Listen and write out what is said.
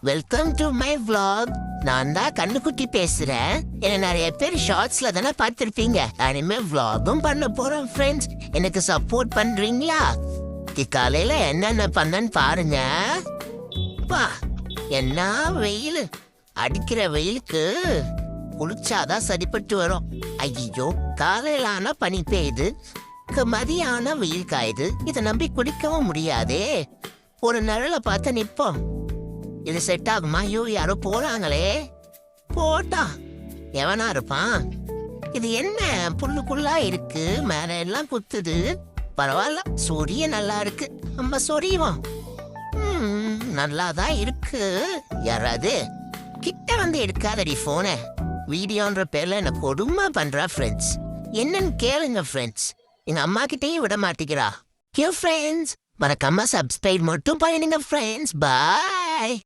Welcome to my vlog. நான் தான் கண்ணுக்குட்டி பேசுறேன். என்ன நிறைய பேர் ஷார்ட்ஸ்ல தானே பார்த்திருப்பீங்க. நான் இனிமே vlogகும் பண்ண போறேன் ஃப்ரெண்ட்ஸ். எனக்கு சப்போர்ட் பண்றீங்களா? காலையில என்னென்ன பண்ணன்னு பாருங்க. பா என்ன வெயில், அடிக்கிற வெயிலுக்கு குளிச்சாதான் சரிப்பட்டு வரும். ஐயோ, காலையில ஆனா பனி பெய்யுது, மதியான வெயில் காயுது. இதை நம்பி குடிக்கவும் முடியாதே. ஒரு நிழலை பார்த்து நிப்போம். இது செட் ஆகுமா? ஐயோ, யாரோ போறாங்களே. போட்டா எவனா இருப்பான்? இது என்ன புல்லுக்குள்ளா இருக்கு, மேல எல்லாம் குத்துது. பரவாயில்ல, சொரிய நல்லா இருக்கு. நம்ம சொரியும். நல்லாதான் இருக்கு. யாராவது கிட்ட வந்து எடுக்காதடி போன. வீடியோன்ற பேர்ல என்ன கொடுமை பண்றா ஃப்ரெண்ட்ஸ். என்னன்னு கேளுங்க ஃப்ரெண்ட்ஸ். எங்க அம்மா கிட்டேயும் விட மாட்டேங்கிறா. ஃப்ரெண்ட்ஸ், மறக்காம சப்ஸ்கிரைப் மட்டும் பண்ணுங்க ஃப்ரெண்ட்ஸ். பாய்.